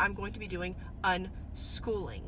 I'm going to be doing unschooling.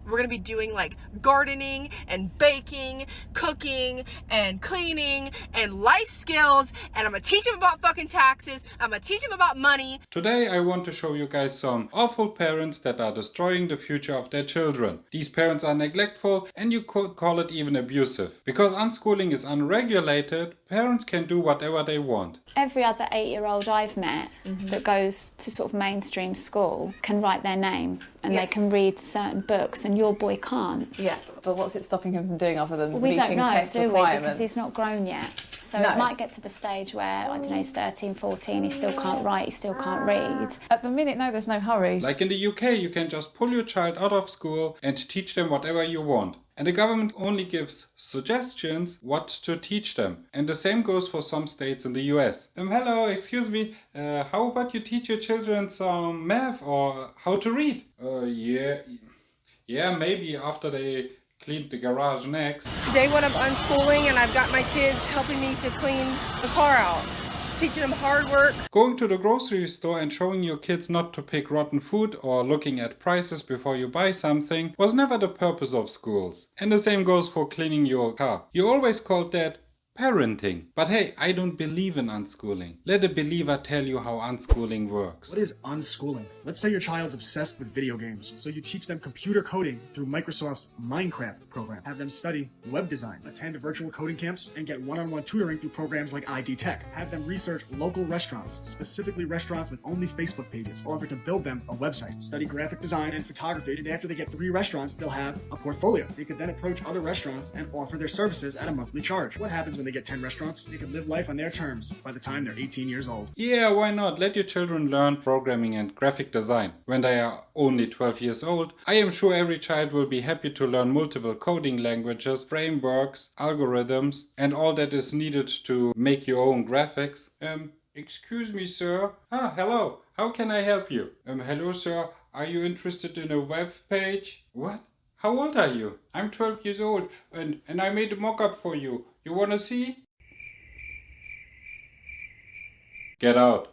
We're going to be doing like gardening and baking, cooking and cleaning and life skills. And I'm going to teach them about fucking taxes. I'm going to teach them about money. Today I want to show you guys some awful parents that are destroying the future of their children. These parents are neglectful and you could call it even abusive. Because unschooling is unregulated, parents can do whatever they want. Every other 8-year-old I've met that goes to sort of mainstream school can write their name and they can read certain books, and your boy can't. Yeah, but what's it stopping him from doing other than We don't meeting know, test do we? requirements? Because he's not grown yet. So No. it might get to the stage where, I don't know, he's 13, 14, he still can't write, he still can't read. At the minute, no, there's no hurry. Like in the UK, you can just pull your child out of school and teach them whatever you want. And the government only gives suggestions what to teach them. And the same goes for some states in the US. Hello, excuse me, how about you teach your children some math or how to read? Yeah, maybe after they cleaned the garage next. Day one of unschooling, and I've got my kids helping me to clean the car out. Teaching them hard work. Going to the grocery store and showing your kids not to pick rotten food or looking at prices before you buy something was never the purpose of schools. And the same goes for cleaning your car. You always called that parenting. But hey, I don't believe in unschooling. Let a believer tell you how unschooling works. What is unschooling? Let's say your child's obsessed with video games, so you teach them computer coding through Microsoft's Minecraft program. Have them study web design, attend virtual coding camps, and get one-on-one tutoring through programs like ID Tech. Have them research local restaurants, specifically restaurants with only Facebook pages. Offer to build them a website. Study graphic design and photography, and after they get 3 restaurants, they'll have a portfolio. They could then approach other restaurants and offer their services at a monthly charge. What happens when they get 10 restaurants? They can live life on their terms by the time they're 18 years old. Yeah, why not? Let your children learn programming and graphic design when they are only 12 years old. I am sure every child will be happy to learn multiple coding languages, frameworks, algorithms, and all that is needed to make your own graphics. Excuse me, sir. Hello. How can I help you? Hello, sir. Are you interested in a web page? What? How old are you? I'm 12 years old and I made a mock-up for you. You wanna see? Get out.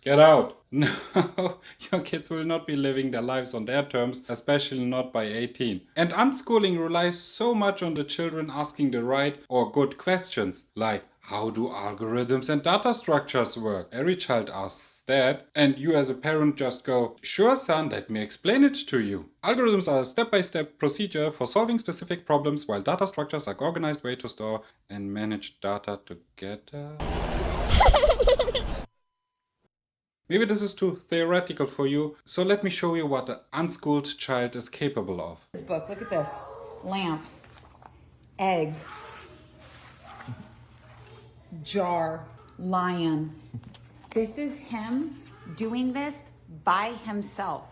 Get out. No, your kids will not be living their lives on their terms, especially not by 18. And unschooling relies so much on the children asking the right or good questions, like, how do algorithms and data structures work? Every child asks that, and you as a parent just go, sure son, let me explain it to you. Algorithms are a step-by-step procedure for solving specific problems, while data structures are an organized way to store and manage data together. Maybe this is too theoretical for you, so let me show you what an unschooled child is capable of. This book, look at this. Lamp, egg, jar, lion. This is him doing this by himself.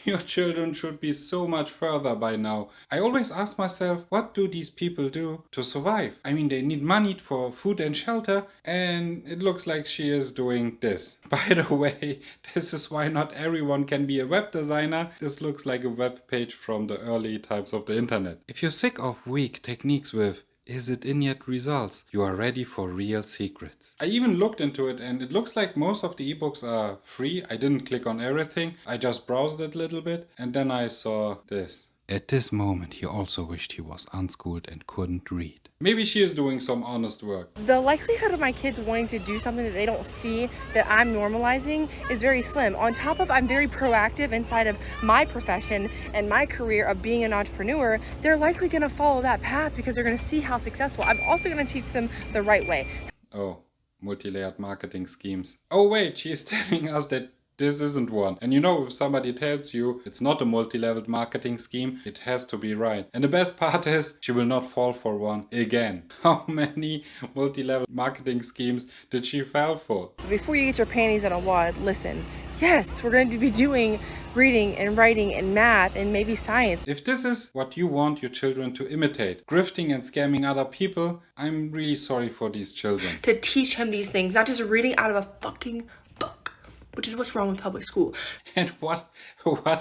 Your children should be so much further by now. I always ask myself, what do these people do to survive? I mean, they need money for food and shelter, and it looks like she is doing this. By the way, this is why not everyone can be a web designer. This looks like a web page from the early times of the internet. If you're sick of weak techniques with "is it in yet" results, you are ready for real secrets. I even looked into it and it looks like most of the ebooks are free. I didn't click on everything. I just browsed it a little bit and then I saw this. At this moment he also wished he was unschooled and couldn't read. Maybe she is doing some honest work. The likelihood of my kids wanting to do something that they don't see that I'm normalizing is very slim. On top of I'm very proactive inside of my profession and my career of being an entrepreneur, they're likely going to follow that path because they're going to see how successful. I'm also going to teach them the right way. Oh, multi-layered marketing schemes. Oh wait, she's telling us that this isn't one. And you know, if somebody tells you it's not a multi-leveled marketing scheme, it has to be right. And the best part is, she will not fall for one again. How many multi-level marketing schemes did she fall for? Before you get your panties in a wad, listen. Yes, we're going to be doing reading and writing and math and maybe science. If this is what you want your children to imitate, grifting and scamming other people, I'm really sorry for these children. To teach him these things, not just reading out of a fucking book, which is what's wrong with public school. And what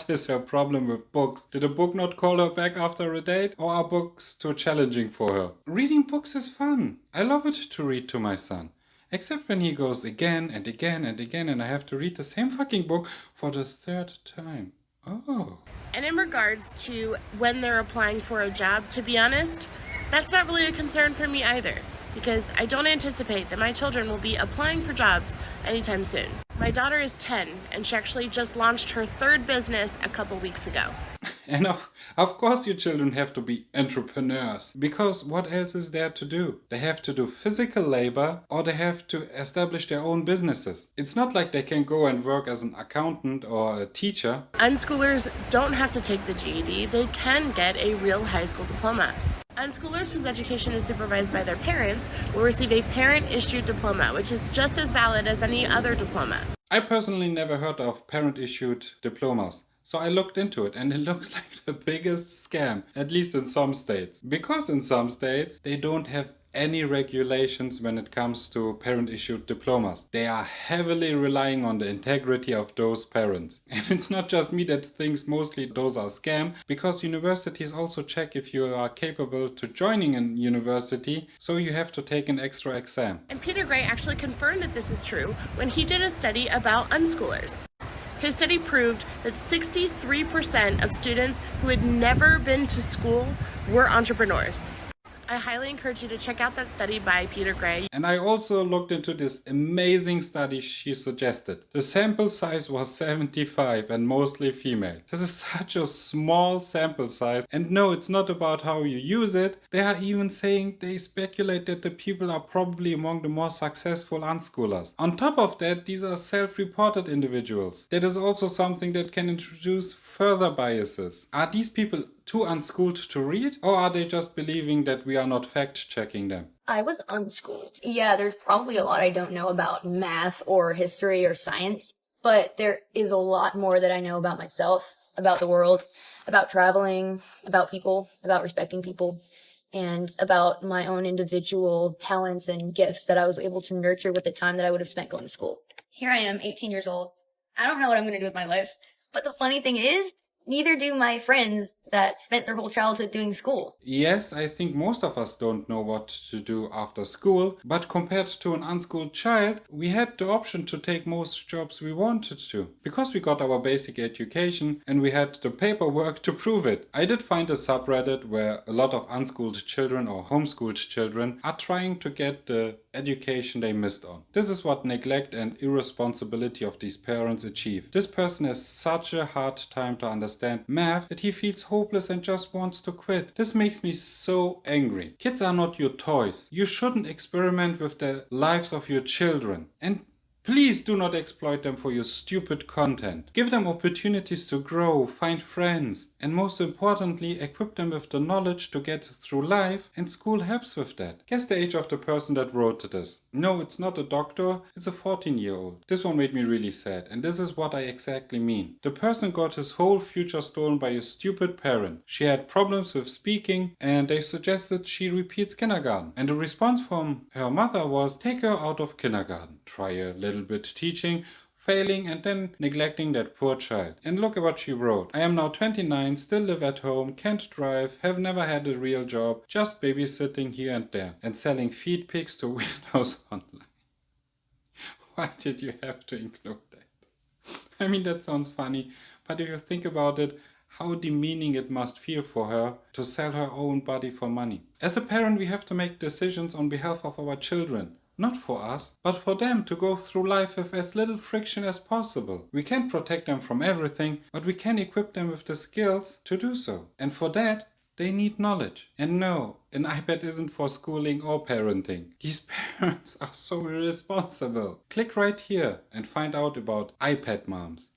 is her problem with books? Did a book not call her back after a date? Or are books too challenging for her? Reading books is fun. I love it to read to my son. Except when he goes again and again and again and I have to read the same fucking book for the third time. Oh. And in regards to when they're applying for a job, to be honest, that's not really a concern for me either, because I don't anticipate that my children will be applying for jobs anytime soon. My daughter is 10, and she actually just launched her third business a couple weeks ago. And of course your children have to be entrepreneurs, because what else is there to do? They have to do physical labor or they have to establish their own businesses. It's not like they can go and work as an accountant or a teacher. Unschoolers don't have to take the GED, they can get a real high school diploma. Unschoolers whose education is supervised by their parents will receive a parent-issued diploma, which is just as valid as any other diploma. I personally never heard of parent-issued diplomas. So I looked into it and it looks like the biggest scam, at least in some states. Because in some states they don't have any regulations when it comes to parent-issued diplomas. They are heavily relying on the integrity of those parents. And it's not just me that thinks mostly those are scam, because universities also check if you are capable to joining a university, so you have to take an extra exam. And Peter Gray actually confirmed that this is true when he did a study about unschoolers. His study proved that 63% of students who had never been to school were entrepreneurs. I highly encourage you to check out that study by Peter Gray. And I also looked into this amazing study she suggested. The sample size was 75 and mostly female. This is such a small sample size. And no, it's not about how you use it. They are even saying they speculate that the people are probably among the more successful unschoolers. On top of that, these are self-reported individuals. That is also something that can introduce further biases. Are these people too unschooled to read, or are they just believing that we are not fact-checking them? I was unschooled. Yeah, there's probably a lot I don't know about math or history or science, but there is a lot more that I know about myself, about the world, about traveling, about people, about respecting people, and about my own individual talents and gifts that I was able to nurture with the time that I would have spent going to school. Here I am, 18 years old. I don't know what I'm going to do with my life, but the funny thing is, neither do my friends that spent their whole childhood doing school. Yes, I think most of us don't know what to do after school, but compared to an unschooled child, we had the option to take most jobs we wanted to, because we got our basic education and we had the paperwork to prove it. I did find a subreddit where a lot of unschooled children or homeschooled children are trying to get the education they missed on. This is what neglect and irresponsibility of these parents achieve. This person has such a hard time to understand math that he feels hopeless and just wants to quit. This makes me so angry. Kids are not your toys. You shouldn't experiment with the lives of your children. And please do not exploit them for your stupid content. Give them opportunities to grow, find friends, and most importantly, equip them with the knowledge to get through life, and school helps with that. Guess the age of the person that wrote this. No, it's not a doctor, it's a 14-year-old. This one made me really sad, and this is what I exactly mean. The person got his whole future stolen by a stupid parent. She had problems with speaking, and they suggested she repeats kindergarten. And the response from her mother was, take her out of kindergarten. Try a little bit teaching, failing, and then neglecting that poor child. And look at what she wrote. I am now 29, still live at home, can't drive, have never had a real job, just babysitting here and there, and selling feed pics to weirdos online. Why did you have to include that? I mean, that sounds funny, but if you think about it, how demeaning it must feel for her to sell her own body for money. As a parent, we have to make decisions on behalf of our children. Not for us, but for them to go through life with as little friction as possible. We can't protect them from everything, but we can equip them with the skills to do so. And for that, they need knowledge. And no, an iPad isn't for schooling or parenting. These parents are so irresponsible. Click right here and find out about iPad moms.